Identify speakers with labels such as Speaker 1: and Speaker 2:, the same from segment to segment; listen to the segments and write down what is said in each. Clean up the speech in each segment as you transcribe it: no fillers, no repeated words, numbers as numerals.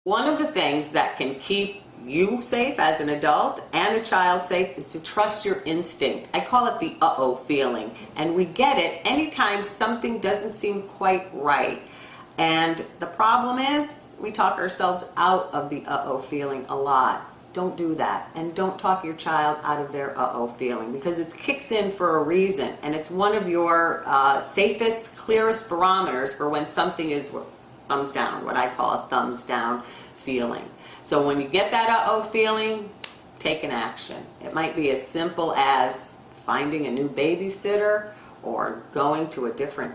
Speaker 1: One of the things that can keep you safe as an adult and a child safe is to trust your instinct. I call it the uh-oh feeling. And we get it anytime something doesn't seem quite right. And the problem is we talk ourselves out of the uh-oh feeling a lot. Don't do that. And don't talk your child out of their uh-oh feeling, because it kicks in for a reason. And it's one of your safest, clearest barometers for when something is thumbs down, what I call a thumbs down feeling. So when you get that uh-oh feeling, take an action. It might be as simple as finding a new babysitter, or going to a different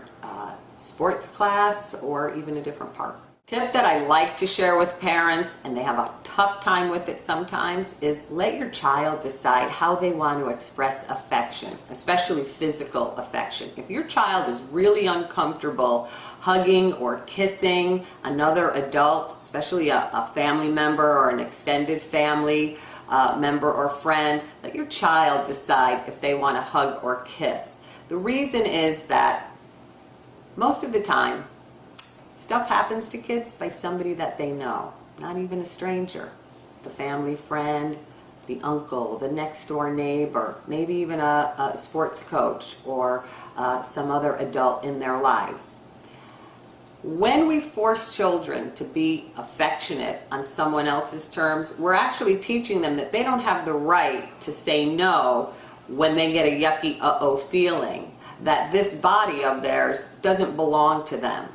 Speaker 1: sports class, or even a different park. Tip that I like to share with parents, and they have a tough time with it sometimes, is let your child decide how they want to express affection, especially physical affection. If your child is really uncomfortable hugging or kissing another adult, especially a family member or an extended family member or friend, let your child decide if they want to hug or kiss. The reason is that most of the time, stuff happens to kids by somebody that they know, not even a stranger. The family friend, the uncle, the next door neighbor, maybe even a sports coach or some other adult in their lives. When we force children to be affectionate on someone else's terms, we're actually teaching them that they don't have the right to say no when they get a yucky uh-oh feeling, that this body of theirs doesn't belong to them.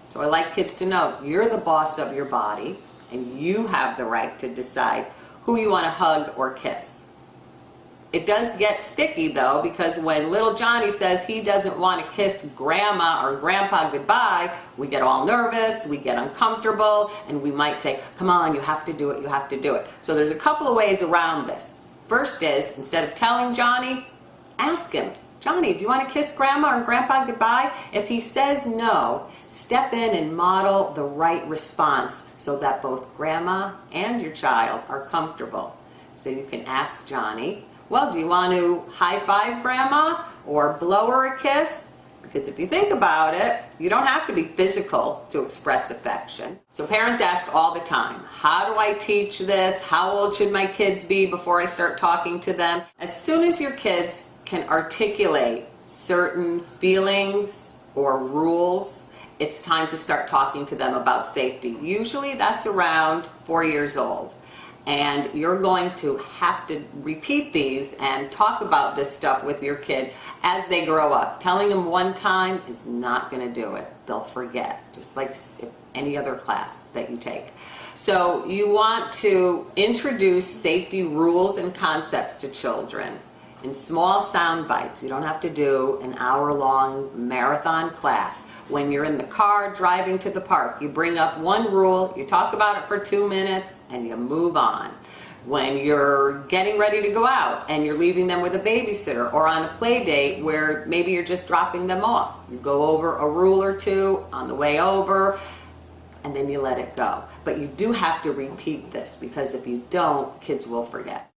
Speaker 1: So I like kids to know you're the boss of your body, and you have the right to decide who you want to hug or kiss. It does get sticky though, because when little Johnny says he doesn't want to kiss grandma or grandpa goodbye, we get all nervous, we get uncomfortable, and we might say, come on, you have to do it, you have to do it. So there's a couple of ways around this. First is, instead of telling Johnny, ask him, Johnny, do you want to kiss grandma or grandpa goodbye? If he says no, step in and model the right response so that both grandma and your child are comfortable. So you can ask Johnny, well, do you want to high five grandma or blow her a kiss? Because if you think about it, you don't have to be physical to express affection. So parents ask all the time, how do I teach this? How old should my kids be before I start talking to them? As soon as your kids can articulate certain feelings or rules, it's time to start talking to them about safety. Usually that's around 4 years old. And you're going to have to repeat these and talk about this stuff with your kid as they grow up. Telling them one time is not going to do it. They'll forget, just like any other class that you take. So you want to introduce safety rules and concepts to children in small sound bites. You don't have to do an hour-long marathon class. When you're in the car driving to the park, you bring up one rule, you talk about it for 2 minutes, and you move on. When you're getting ready to go out and you're leaving them with a babysitter, or on a play date where maybe you're just dropping them off, you go over a rule or two on the way over, and then you let it go. But you do have to repeat this, because if you don't, kids will forget.